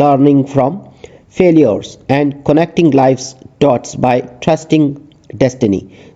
learning from failures and connecting life's dots by trusting destiny।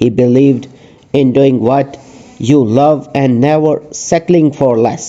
He believed in doing what you love and never settling for less।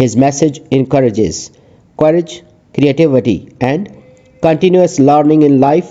His message encourages courage, creativity and continuous learning in life।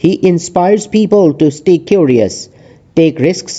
He inspires people to stay curious, take risks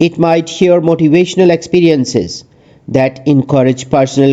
It might share motivational experiences that encourage personal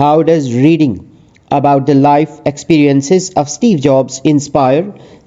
How does reading about the life experiences of Steve Jobs inspire?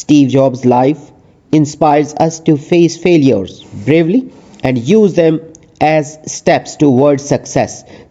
Steve Jobs' life inspires us to face failures bravely and use them as steps towards success।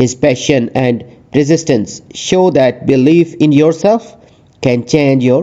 His passion and persistence show that belief in yourself can change your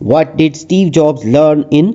what did Steve Jobs learn in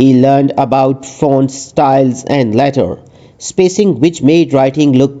He learned about font styles and letter spacing which made writing look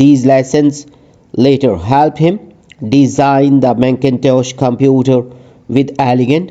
These lessons later helped him design the Macintosh computer with elegant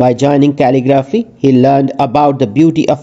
By joining calligraphy, he learned about the beauty of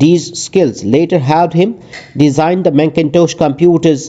These skills later helped him design the Macintosh computer's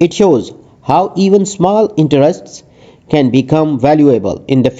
It shows how even small interests can become valuable in the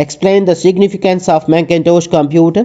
Explain the significance of Macintosh computer.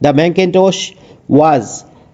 The Macintosh was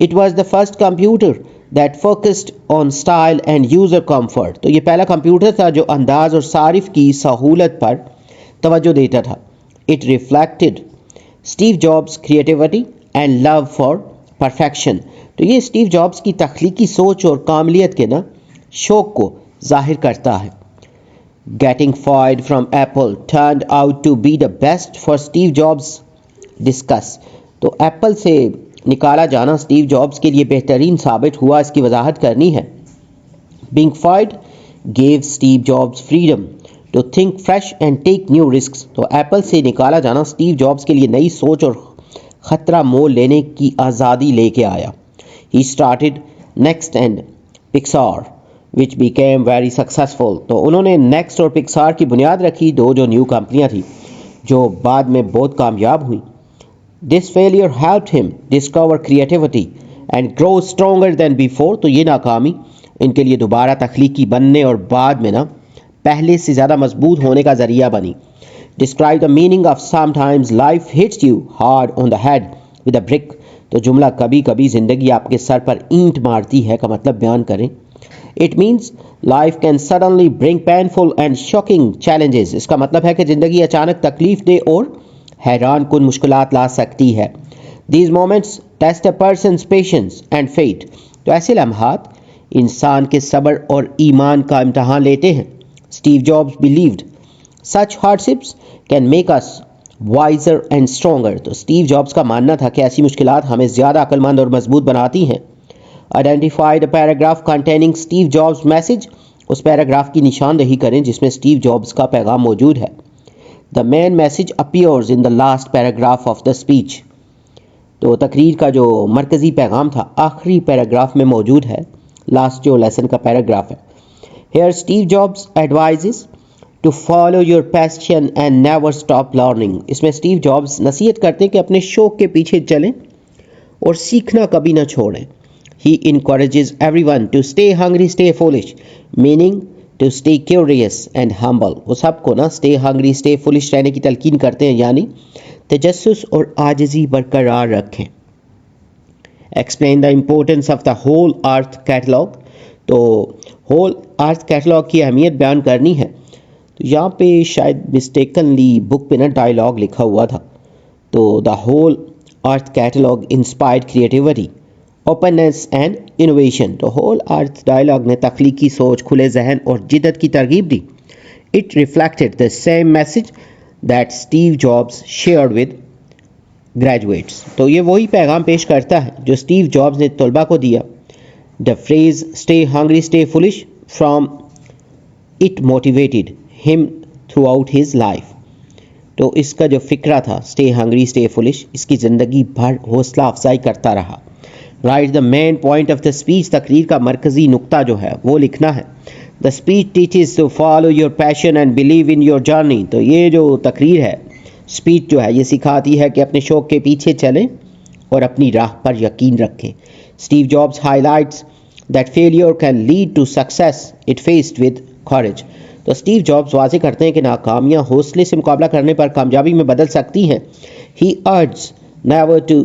It was the first computer that focused on style and user comfort. تو یہ پہلا computer تھا جو انداز اور صارف کی سہولت پر توجہ دیتا تھا. It reflected Steve Jobs' creativity and love for perfection. تو یہ اسٹیو جابس کی تخلیقی سوچ اور کاملیت کے شوق کو ظاہر کرتا ہے. Getting fired from Apple turned out to be the best for Steve Jobs. Discuss. تو ایپل سے نکالا جانا اسٹیو جابس کے لیے بہترین ثابت ہوا، اس کی وضاحت کرنی ہے. Being fired gave Steve Jobs freedom to think fresh and take new risks. تو ایپل سے نکالا جانا اسٹیو جابس کے لیے نئی سوچ اور خطرہ مول لینے کی آزادی لے کے آیا. He started Next and Pixar, which became very successful. تو انہوں نے نیکسٹ اور پکسار کی بنیاد رکھی، دو جو نیو کمپنیاں تھیں جو بعد میں بہت کامیاب ہوئیں. This failure helped him discover creativity and grow stronger than before. تو یہ ناکامی ان کے لیے دوبارہ تخلیقی بننے اور بعد میں پہلے سے زیادہ مضبوط ہونے کا ذریعہ بنی. Describe the meaning of sometimes life hits you hard on the head with a brick. تو جملہ کبھی کبھی زندگی آپ کے سر پر اینٹ مارتی ہے کا مطلب بیان کریں. It means life can suddenly bring painful and shocking challenges. اس کا مطلب ہے کہ زندگی اچانک تکلیف دہ اور حیران کن مشکلات لا سکتی ہے. These moments test a person's patience and faith. تو ایسے لمحات انسان کے صبر اور ایمان کا امتحان لیتے ہیں. Steve Jobs believed such hardships can make us wiser and stronger. تو اسٹیو جابس کا ماننا تھا کہ ایسی مشکلات ہمیں زیادہ عقل مند اور مضبوط بناتی ہیں. Identify the paragraph containing Steve Jobs' message. Us paragraph کی نشاندہی کریں جس میں اسٹیو جابس کا پیغام موجود ہے. The main message appears in the last paragraph of the speech. تو تقریر کا جو مرکزی پیغام تھا آخری پیراگراف میں موجود ہے، لاسٹ جو لیسن کا پیراگراف ہے. Here Steve Jobs advises to follow your passion and never stop learning. اس میں اسٹیو جابس نصیحت کرتے ہیں کہ اپنے شوق کے پیچھے چلیں اور سیکھنا کبھی نہ چھوڑیں. He encourages everyone to stay hungry, stay foolish, meaning to stay curious and humble. وہ سب کو stay hungry, stay foolish رہنے کی تلقین کرتے ہیں، یعنی تجسس اور عاجزی برقرار رکھیں. Explain the importance of the whole earth catalog. تو whole earth catalog کی اہمیت بیان کرنی ہے. تو یہاں پہ شاید مسٹیکنلی بک پہ ڈائلاگ لکھا ہوا تھا. تو the whole earth catalog inspired creativity, openness and innovation. تو ہول ارتھ ڈائلاگ نے تخلیقی سوچ، کھلے ذہن اور جدت کی ترغیب دی. It reflected the same message that Steve Jobs shared with graduates. تو یہ وہی پیغام پیش کرتا ہے جو اسٹیو جابس نے طلباء کو دیا. The phrase stay hungry, stay foolish from it motivated him throughout his life. تو اس کا جو فکرہ تھا stay hungry, stay foolish، اس کی زندگی بھر حوصلہ افزائی کرتا رہا. Write the main point of the speech. تقریر کا مرکزی نقطہ جو ہے وہ لکھنا ہے. The speech teaches to follow your passion and believe in your journey. تو یہ جو تقریر ہے، اسپیچ جو ہے، یہ سکھاتی ہے کہ اپنے شوق کے پیچھے چلیں اور اپنی راہ پر یقین رکھیں. Steve Jobs highlights that failure can lead to success it faced with courage. تو اسٹیو جابس واضح کرتے ہیں کہ ناکامیاں حوصلے سے مقابلہ کرنے پر کامیابی میں بدل سکتی ہیں. He urges never to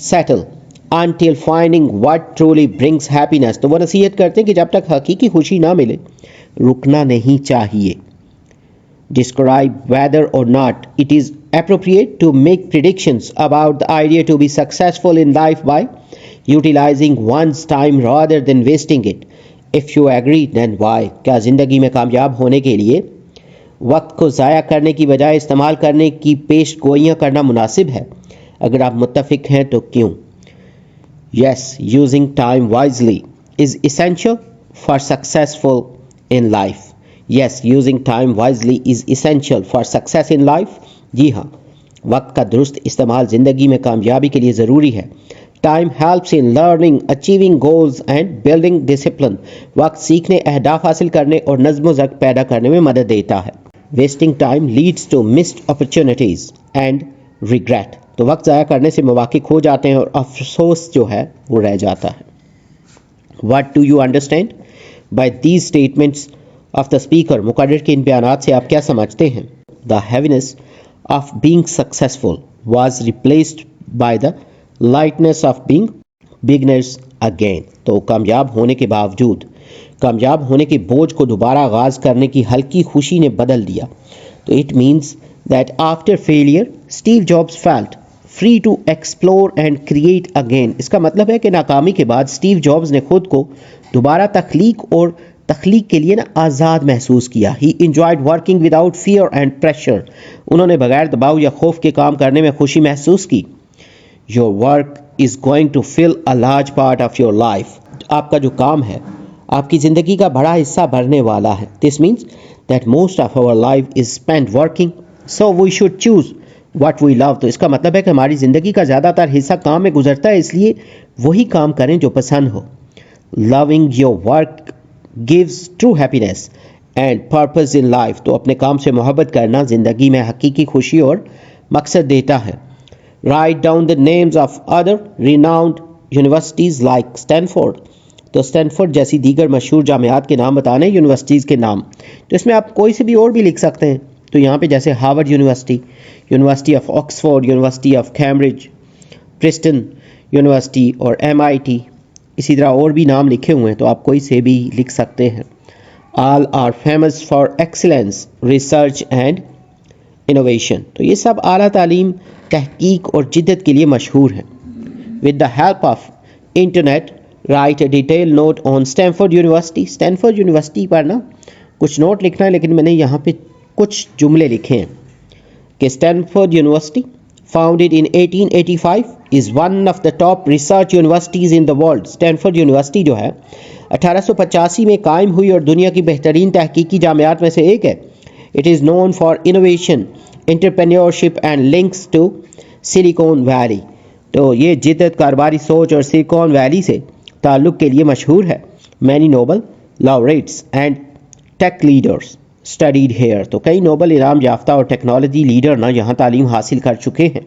settle until finding what truly brings happiness. تو وہ نصیحت کرتے ہیں کہ جب تک حقیقی خوشی نہ ملے رکنا نہیں چاہیے. Describe whether or not it is appropriate to make predictions about the idea to be successful in life by utilizing one's time rather than wasting it. If you agree, then why? کیا زندگی میں کامیاب ہونے کے لیے وقت کو ضائع کرنے کی بجائے استعمال کرنے کی پیش گوئیاں کرنا مناسب ہے؟ اگر آپ متفق ہیں تو کیوں؟ Yes, using time wisely is essential for successful in life. Yes, using time wisely is essential for success in life. جی ہاں، وقت کا درست استعمال زندگی میں کامیابی کے لیے ضروری ہے. Time helps in learning, achieving goals and building discipline. وقت سیکھنے، اہداف حاصل کرنے اور نظم و ضبط پیدا کرنے میں مدد دیتا ہے. Wasting time leads to missed opportunities and regret. تو وقت ضائع کرنے سے مواقع کھو جاتے ہیں اور افسوس جو ہے وہ رہ جاتا ہے. What do you understand by these statements of the speaker? مقرر کے ان بیانات سے آپ کیا سمجھتے ہیں؟ The heaviness of being successful was replaced by the lightness of being beginners again. تو کامیاب ہونے کے باوجود، کامیاب ہونے کے بوجھ کو دوبارہ آغاز کرنے کی ہلکی خوشی نے بدل دیا. تو it means that after failure, Steve Jobs felt free to explore and create again. اس کا مطلب ہے کہ ناکامی کے بعد اسٹیو جابز نے خود کو دوبارہ تخلیق کے لیے آزاد محسوس کیا. He enjoyed working without fear and pressure. انہوں نے بغیر دباؤ یا خوف کے کام کرنے میں خوشی محسوس کی. Your work is going to fill a large part of your life. آپ کا جو کام ہے آپ کی زندگی کا بڑا حصہ بھرنے والا ہے. This means that most of our life is spent working, so we should choose what we love. تو اس کا مطلب ہے کہ ہماری زندگی کا زیادہ تر حصہ کام میں گزرتا ہے، اس لیے وہی کام کریں جو پسند ہو. Loving your work gives true happiness and purpose in life. تو اپنے کام سے محبت کرنا زندگی میں حقیقی خوشی اور مقصد دیتا ہے. Write down the names of other renowned universities like Stanford. تو اسٹینفورڈ جیسی دیگر مشہور جامعات کے نام بتانے، یونیورسٹیز کے نام. تو اس میں آپ کوئی سے بھی اور بھی لکھ سکتے ہیں. تو یہاں پہ جیسے Harvard University, University of Oxford, University of Cambridge, Princeton University اور MIT، اسی طرح اور بھی نام لکھے ہوئے ہیں تو آپ کوئی سے بھی لکھ سکتے ہیں. All are famous for excellence, research and innovation. تو یہ سب اعلیٰ تعلیم، تحقیق اور جدت کے لیے مشہور ہیں. With the help of internet, write a detailed note on Stanford University. Stanford University پر کچھ نوٹ لکھنا ہے، لیکن میں نے یہاں پہ کچھ جملے لکھے ہیں کہ Stanford university founded in 1885 is one of the top research universities in the world. Stanford university جو ہے 1885 میں قائم ہوئی اور دنیا کی بہترین تحقیقی جامعات میں سے ایک ہے. It is known for innovation, entrepreneurship and links to Silicon Valley. تو یہ جدت، کاروباری سوچ اور سلیکون ویلی سے تعلق کے لیے مشہور ہے. Many Nobel laureates and tech leaders studied here. تو کئی نوبل انعام یافتہ اور ٹیکنالوجی لیڈر یہاں تعلیم حاصل کر چکے ہیں.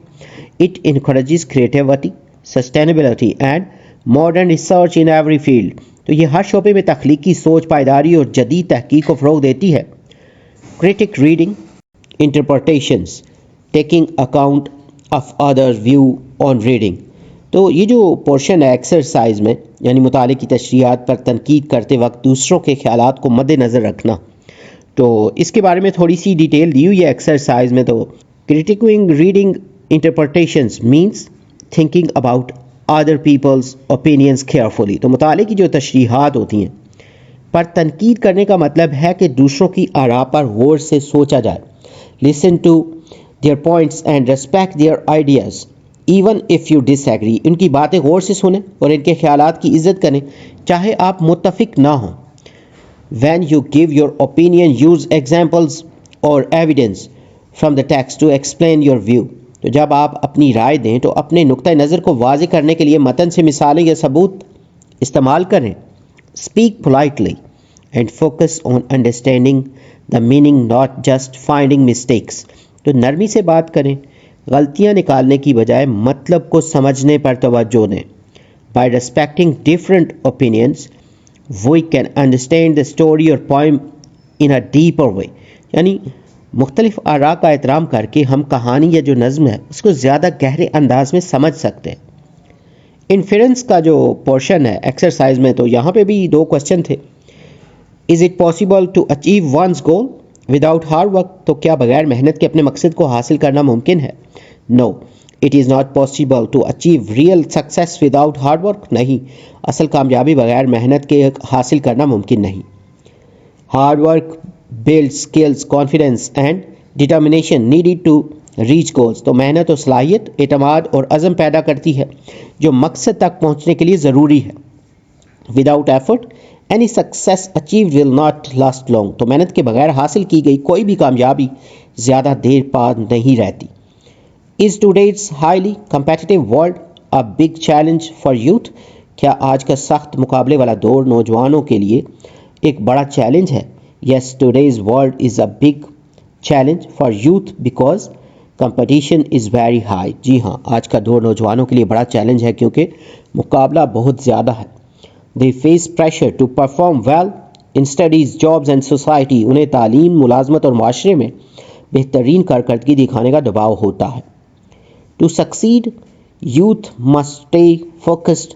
It encourages creativity, sustainability and modern research in every field. تو یہ ہر شعبے میں تخلیقی سوچ، پائیداری اور جدید تحقیق کو فروغ دیتی ہے. Critic reading, interpretations, taking account of others' view on reading. تو یہ جو پورشن ہے ایکسرسائز میں، یعنی مطالعے کی تشریحات پر تنقید کرتے وقت دوسروں کے خیالات کو مد نظر رکھنا، تو اس کے بارے میں تھوڑی سی ڈیٹیل دی ہوئی ہے ایکسرسائز میں. تو critiquing reading interpretations means thinking about other people's opinions carefully. تو مطالعے کی جو تشریحات ہوتی ہیں پر تنقید کرنے کا مطلب ہے کہ دوسروں کی آراء پر غور سے سوچا جائے. Listen to their points and respect their ideas even if you disagree. ان کی باتیں غور سے سنیں اور ان کے خیالات کی عزت کریں چاہے آپ متفق نہ ہوں. When you give your opinion, use examples or evidence from the text to explain your view. تو جب آپ اپنی رائے دیں تو اپنے نقطہ نظر کو واضح کرنے کے لیے متن سے مثالیں یا ثبوت استعمال کریں. Speak politely and focus on understanding the meaning, not just finding mistakes. تو نرمی سے بات کریں، غلطیاں نکالنے کی بجائے مطلب کو سمجھنے پر توجہ دیں. By respecting different opinions, we can understand the story or poem in a deeper way. یعنی مختلف آراء کا احترام کر کے ہم کہانی یا جو نظم ہے اس کو زیادہ گہرے انداز میں سمجھ سکتے ہیں. انفیرنس کا جو پورشن ہے ایکسرسائز میں، تو یہاں پہ بھی 2 کوسچن تھے. Is it possible to achieve one's goal without hard work? تو کیا بغیر محنت کے اپنے مقصد کو حاصل کرنا ممکن ہے؟ No, it is not possible to achieve real success without hard work. نہیں، اصل کامیابی بغیر محنت کے حاصل کرنا ممکن نہیں. Hard work builds skills, confidence and determination needed to reach goals. تو محنت و صلاحیت، اعتماد اور عزم پیدا کرتی ہے جو مقصد تک پہنچنے کے لیے ضروری ہے. Without effort, any success achieved will not last long. تو محنت کے بغیر حاصل کی گئی کوئی بھی کامیابی زیادہ دیر بعد نہیں رہتی. Is today's highly competitive world a big challenge for youth? کیا آج کا سخت مقابلے والا دور نوجوانوں کے لیے ایک بڑا چیلنج ہے؟ Yes, today's world is a big challenge for youth because competition is very high. جی ہاں، آج کا دور نوجوانوں کے لیے بڑا چیلنج ہے کیونکہ مقابلہ بہت زیادہ ہے. They face pressure to perform well in studies, jobs and society. انہیں تعلیم، ملازمت اور معاشرے میں بہترین کارکردگی دکھانے کا دباؤ ہوتا ہے. To succeed, youth must stay focused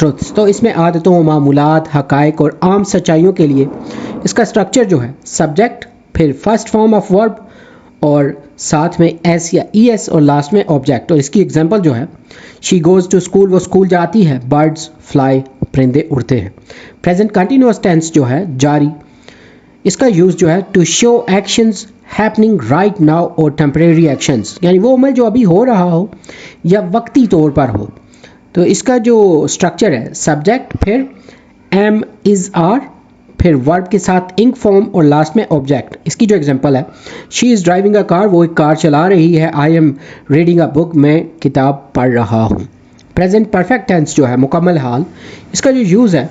truths. تو اس میں عادتوں، معمولات، حقائق اور عام سچائیوں کے لیے اس کا اسٹرکچر جو ہے سبجیکٹ، پھر فرسٹ فارم آف ورب اور ساتھ میں ایس یا ای ایس اور لاسٹ میں آبجیکٹ. اور اس کی ایگزامپل جو ہے شی گوز ٹو اسکول، وہ اسکول جاتی ہے. برڈز فلائی، پرندے اڑتے ہیں. پریزنٹ کنٹینیوس ٹینس جو ہے جاری، اس کا یوز جو ہے to show actions happening right now اور ٹیمپریری ایکشنز، یعنی وہ عمل جو ابھی ہو رہا ہو یا وقتی طور پر ہو. تو اس کا جو اسٹرکچر ہے سبجیکٹ، پھر ایم از آر، پھر ورب کے ساتھ انک فارم اور لاسٹ میں آبجیکٹ. اس کی جو ایگزامپل ہے شی از ڈرائیونگ اے کار، وہ ایک کار چلا رہی ہے. آئی ایم ریڈنگ اے بک، میں کتاب پڑھ رہا ہوں. پریزنٹ پرفیکٹ ٹینس جو ہے مکمل حال، اس کا جو یوز ہے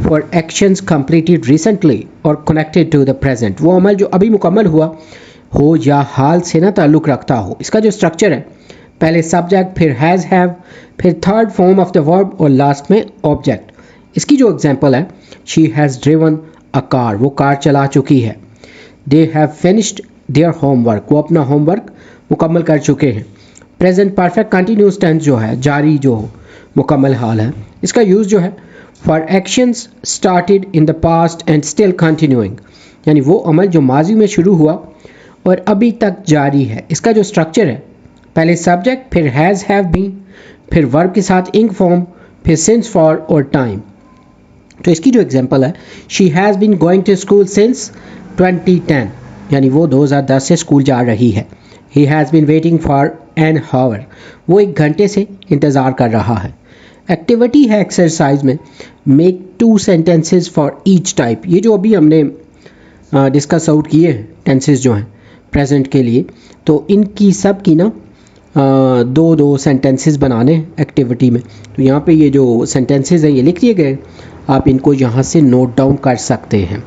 فار ایکشنز کمپلیٹڈ ریسنٹلی اور کنیکٹڈ ٹو دا پریزنٹ، وہ عمل جو ابھی مکمل ہوا ہو یا حال سے نہ تعلق رکھتا ہو. اس کا جو اسٹرکچر ہے پہلے سبجیکٹ، پھر ہیز ہیو، پھر تھرڈ فارم آف دا ورب اور لاسٹ میں آبجیکٹ. اس کی جو ایگزامپل ہے شی ہیز ڈریون اے کار، وہ کار چلا چکی ہے. They have finished their home work, وہ اپنا ہوم ورک مکمل کر چکے ہیں. پریزنٹ پرفیکٹ کنٹینیوس ٹینس جو ہے جاری جو مکمل حال ہے، اس کا یوز جو ہے for actions started in the past and still continuing, یعنی وہ عمل جو ماضی میں شروع ہوا اور ابھی تک جاری ہے. اس کا جو اسٹرکچر ہے پہلے سبجیکٹ، پھر ہیز ہیو بین، پھر ورب کے ساتھ انک فارم، پھر سنس فار اور ٹائم. تو اس کی جو ایگزامپل ہے she has been going to school since 2010، یعنی وہ 2010 سے اسکول جا رہی ہے. He has been waiting for an hour, وہ ایک گھنٹے سے انتظار کر رہا ہے. ایکٹیویٹی ہے ایکسرسائز میں make 2 sentences for each type. یہ جو ابھی ہم نے ڈسکس آؤٹ کیے ہیں ٹینسز جو ہیں پریزنٹ کے لیے، تو ان کی سب کی نا 2 سینٹینسز بنانے ایکٹیویٹی میں. تو یہاں پہ یہ جو سینٹینسز ہیں یہ لکھ دیے گئے، آپ ان کو یہاں سے نوٹ ڈاؤن کر سکتے ہیں.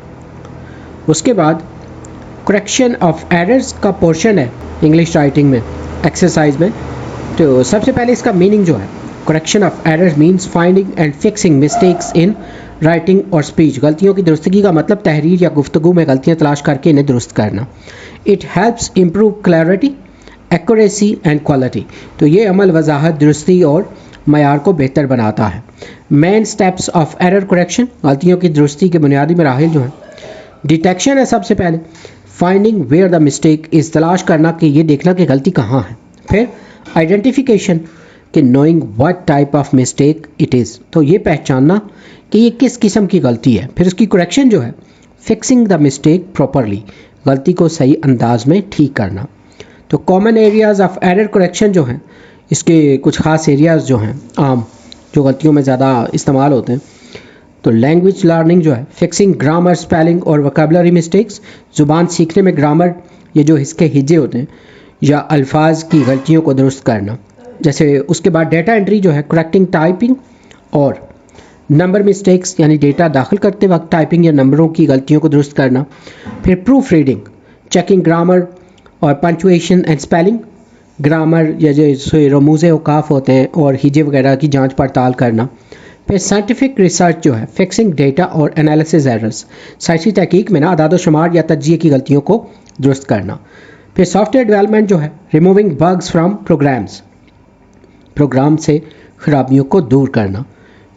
اس کے بعد کریکشن آف ایررز کا پورشن ہے انگلش رائٹنگ میں ایکسرسائز میں. تو سب سے پہلے اس کا میننگ جو ہے correction of errors means finding and fixing mistakes in writing اور اسپیچ. غلطیوں کی درستگی کا مطلب تحریر یا گفتگو میں غلطیاں تلاش کر کے انہیں درست کرنا. It helps improve clarity, accuracy and quality. تو یہ عمل وضاحت، درستی اور معیار کو بہتر بناتا ہے. مین اسٹیپس آف ایرر کریکشن، غلطیوں کی درستی کے بنیادی مراحل جو ہیں ڈیٹیکشن ہے سب سے پہلے، finding where the mistake is تلاش کرنا کہ یہ دیکھنا کہ غلطی کہاں ہے. پھر آئیڈینٹیفیکیشن کہ knowing what type of mistake it is, تو یہ پہچاننا کہ یہ کس قسم کی غلطی ہے. پھر اس کی کریکشن جو ہے فکسنگ دا مسٹیک پراپرلی، غلطی کو صحیح انداز میں ٹھیک کرنا. تو common areas of error correction جو ہیں، اس کے کچھ خاص ایریاز جو ہیں عام جو غلطیوں میں زیادہ استعمال ہوتے ہیں. تو لینگویج لرننگ جو ہے فکسنگ گرامر، اسپیلنگ اور وکیبلری مسٹیکس، زبان سیکھنے میں گرامر یہ جو اس کے ہجے ہوتے ہیں یا الفاظ کی غلطیوں کو درست کرنا. جیسے اس کے بعد ڈیٹا انٹری جو ہے کریکٹنگ ٹائپنگ اور نمبر مسٹیکس، یعنی ڈیٹا داخل کرتے وقت ٹائپنگ یا نمبروں کی غلطیوں کو درست کرنا. پھر پروف ریڈنگ، چیکنگ گرامر اور پنچویشن اینڈ اسپیلنگ، گرامر یا جیسے رموز اوقاف ہوتے ہیں اور ہجے وغیرہ کی جانچ پڑتال کرنا. پھر سائنٹیفک ریسرچ جو ہے فکسنگ ڈیٹا اور انالیسز ایررز، سائنسی تحقیق میں نا اعداد و شمار یا تجزیے کی غلطیوں کو درست کرنا. پھر سافٹ ویئر ڈیولپمنٹ جو ہے removing bugs from programs, program سے خرابیوں کو دور کرنا.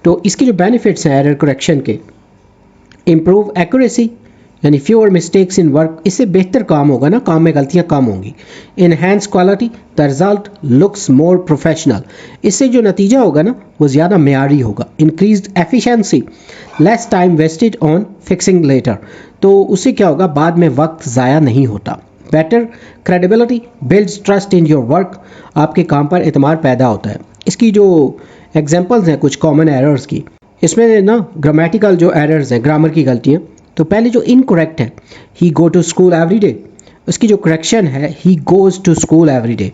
تو اس کے جو بینیفٹس ہیں ایرر کریکشن کے، امپروو ایکوریسی یعنی فیور مسٹیکس ان ورک، اس سے بہتر کام ہوگا نا، کام میں غلطیاں کم ہوں گی. Enhance quality, the result looks more professional, اس سے جو نتیجہ ہوگا نا وہ زیادہ معیاری ہوگا. Increased efficiency, less time wasted on fixing later, تو اس سے کیا ہوگا بعد میں وقت ضائع نہیں ہوتا. Better credibility builds trust in your work, آپ کے کام پر اعتماد پیدا ہوتا ہے. اس کی جو ایگزامپلز ہیں کچھ کامن ایررز کی، اس میں نا گرامیٹیکل جو ایررز ہیں گرامر کی غلطیاں. تو پہلے جو انکریکٹ ہے ہی go to school every day, اس کی جو کریکشن ہے ہی goes to school every day.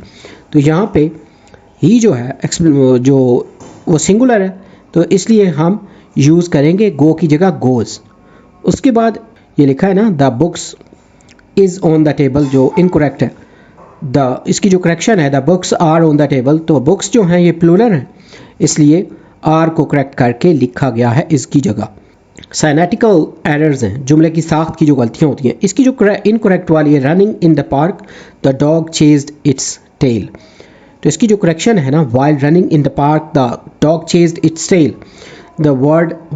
تو یہاں پہ ہی جو ہے جو وہ سنگولر ہے تو اس لیے ہم یوز کریں گے گو کی جگہ گوز. اس کے بعد یہ لکھا ہے نا the books is on the table, جو انکریکٹ ہے. اس کی جو کریکشن ہے the books are on the table, تو بکس جو ہیں یہ پلورل ہیں اس لیے آر کو کریکٹ کر کے لکھا گیا ہے اس کی جگہ. سائنیٹیکل ایررز ہیں جملے کی ساخت کی جو غلطیاں ہوتی ہیں. اس کی جو انکریکٹ والی ہے running in the park the dog chased its tail, تو اس کی جو کریکشن ہے نا while running in the park the dog chased its tail, the word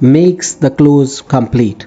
makes the clause complete.